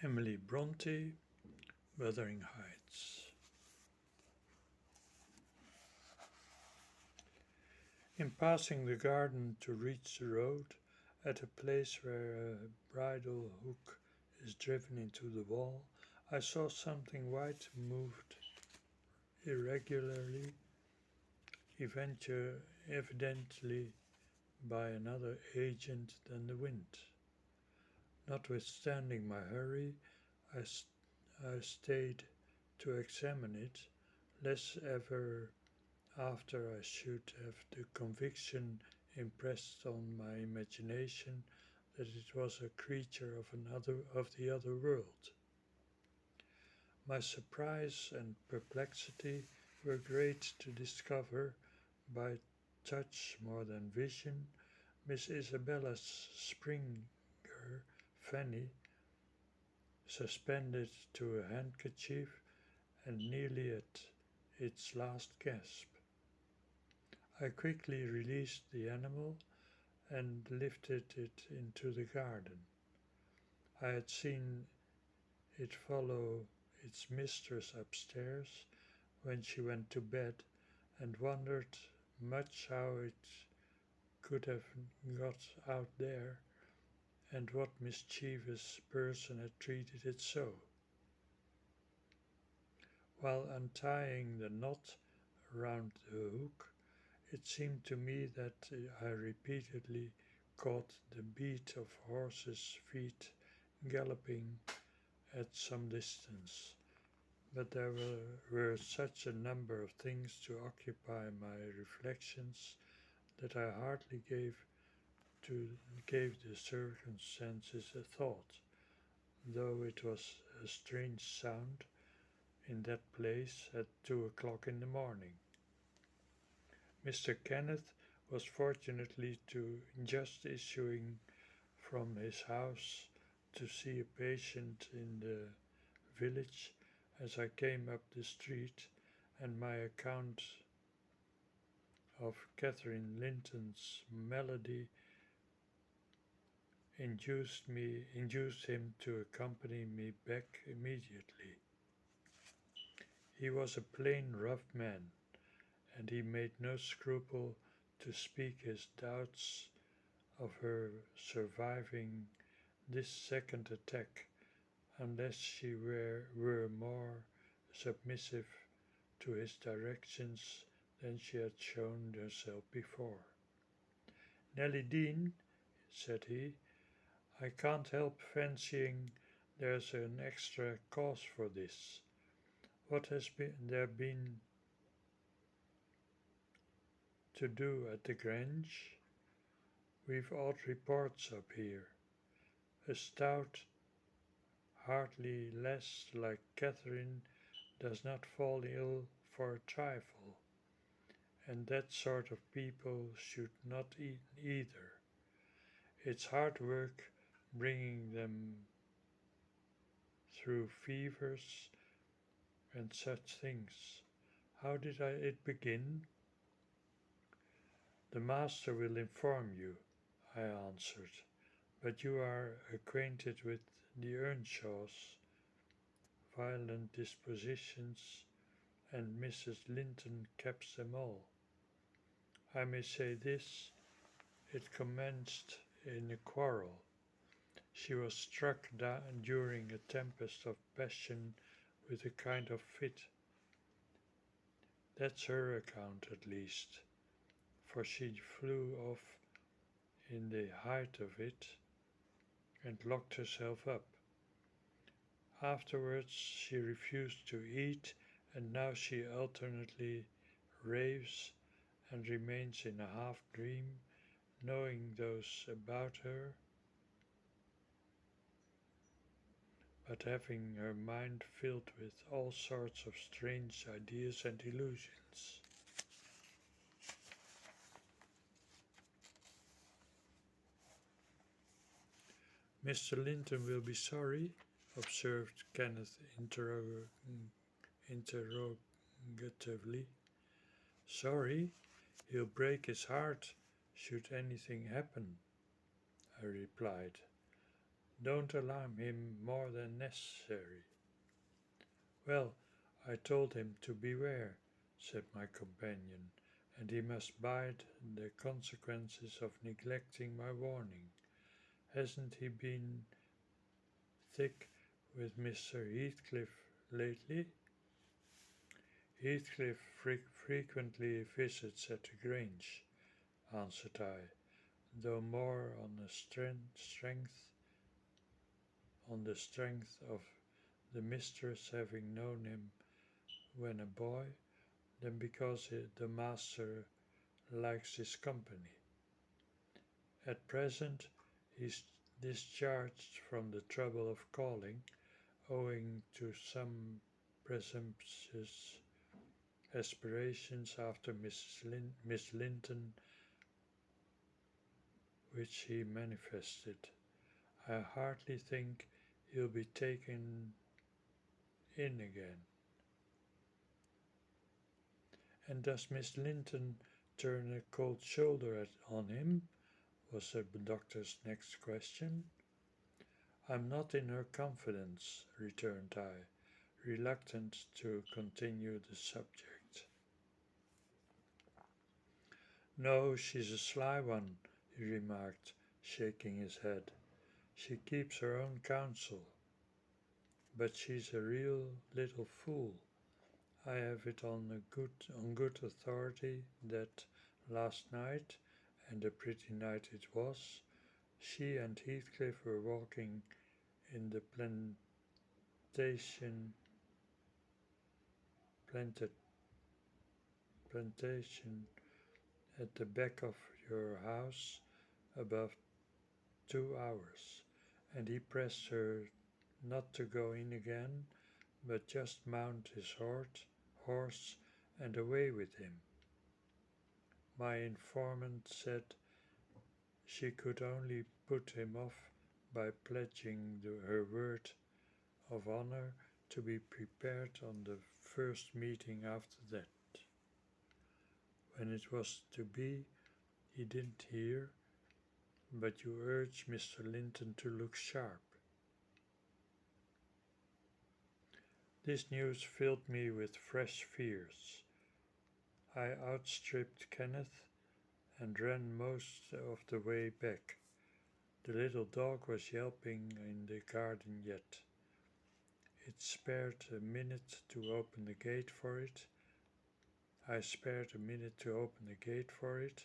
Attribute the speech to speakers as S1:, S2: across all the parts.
S1: Emily Brontë, Wuthering Heights. In passing the garden to reach the road, at a place where a bridle hook is driven into the wall, I saw something white moved irregularly, evidently by another agent than the wind. Notwithstanding my hurry, I stayed to examine it, lest ever after I should have the conviction impressed on my imagination that it was a creature of the other world. My surprise and perplexity were great to discover, by touch more than vision, Miss Isabella's Springer Fanny, suspended to a handkerchief and nearly at its last gasp. I quickly released the animal and lifted it into the garden. I had seen it follow its mistress upstairs when she went to bed, and wondered much how it could have got out there, and what mischievous person had treated it so. While untying the knot round the hook, it seemed to me that I repeatedly caught the beat of horses' feet galloping at some distance, but there were such a number of things to occupy my reflections that I hardly gave the circumstances a thought, though it was a strange sound in that place at 2 o'clock in the morning. Mr. Kenneth was fortunately just issuing from his house to see a patient in the village as I came up the street, and my account of Catherine Linton's malady induced him to accompany me back immediately. He was a plain, rough man, and he made no scruple to speak his doubts of her surviving this second attack unless she were more submissive to his directions than she had shown herself before. "Nellie Dean," said he, "I can't help fancying there's an extra cause for this. What has there been to do at the Grange? We've odd reports up here. A stout, hardly lass like Catherine does not fall ill for a trifle, and that sort of people should not eat either. It's hard work bringing them through fevers and such things. How did it begin?" "The master will inform you," I answered, "but you are acquainted with the Earnshaws, violent dispositions, and Mrs. Linton caps them all. I may say this, it commenced in a quarrel. She was struck down during a tempest of passion with a kind of fit. That's her account at least, for she flew off in the height of it and locked herself up. Afterwards she refused to eat, and now she alternately raves and remains in a half-dream, knowing those about her, but having her mind filled with all sorts of strange ideas and illusions." "Mr. Linton will be sorry," observed Kenneth interrogatively. "Sorry? He'll break his heart should anything happen," I replied. Don't alarm him more than necessary. Well, I told him to beware, said my companion, and he must bide the consequences of neglecting my warning. Hasn't he been thick with Mr. Heathcliff lately? Heathcliff frequently visits at the Grange, answered I, though more on the strength of the mistress having known him when a boy than because the master likes his company. At present he is discharged from the trouble of calling, owing to some presumptuous aspirations after Miss Linton which he manifested. I hardly think he'll be taken in again. And does Miss Linton turn a cold shoulder on him? Was the doctor's next question. I'm not in her confidence, returned I, reluctant to continue the subject. No, she's a sly one, he remarked, shaking his head. She keeps her own counsel. But she's a real little fool. I have it on good authority that last night, and a pretty night it was, she and Heathcliff were walking in the plantation planted plantation at the back of your house above 2 hours, and he pressed her not to go in again, but just mount his horse and away with him. My informant said she could only put him off by pledging her word of honor to be prepared on the first meeting after that. When it was to be, he didn't hear, but you urged Mr. Linton to look sharp. This news filled me with fresh fears. I outstripped Kenneth and ran most of the way back. The little dog was yelping in the garden yet. It spared a minute to open the gate for it. I spared a minute to open the gate for it,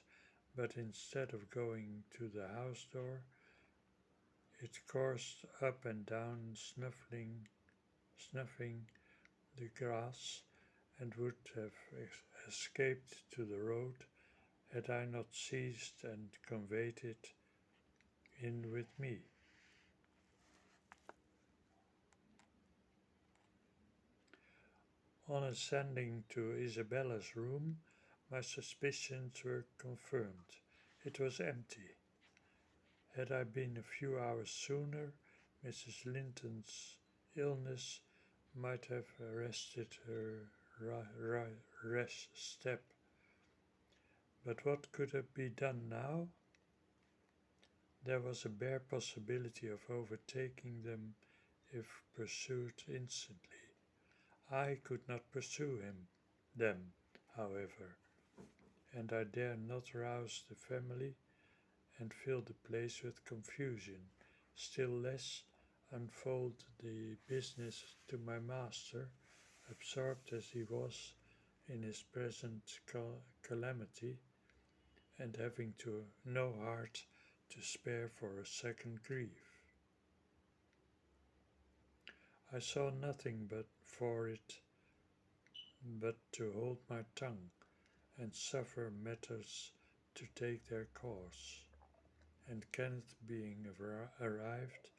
S1: but instead of going to the house door, it coursed up and down, snuffing the grass, and would have escaped to the road had I not seized and conveyed it in with me. On ascending to Isabella's room, my suspicions were confirmed. It was empty. Had I been a few hours sooner, Mrs. Linton's illness might have arrested her rash step. But what could have been done now? There was a bare possibility of overtaking them if pursued instantly. I could not pursue them, however, and I dare not rouse the family and fill the place with confusion, still less unfold the business to my master, absorbed as he was in his present calamity, and having no heart to spare for a second grief. I saw nothing but to hold my tongue and suffer matters to take their course. And Kenneth being arrived,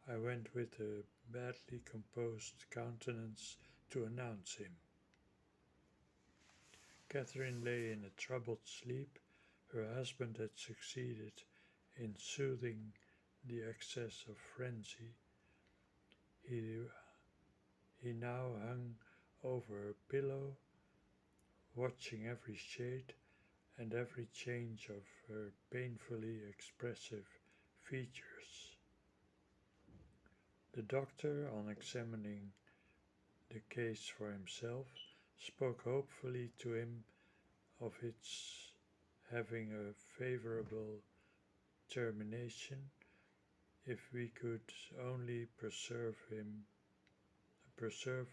S1: I went with a badly composed countenance to announce him. Catherine lay in a troubled sleep. Her husband had succeeded in soothing the excess of frenzy. He now hung over her pillow, watching every shade and every change of her painfully expressive features. The doctor, on examining the case for himself, spoke hopefully to him of its having a favorable termination if we could only preserve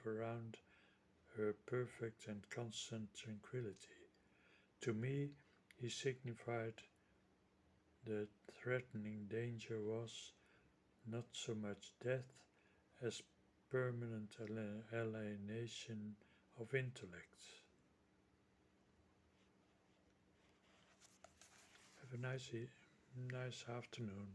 S1: around her perfect and constant tranquillity. To me, he signified the threatening danger was not so much death as permanent alienation of intellect. Have a nice afternoon.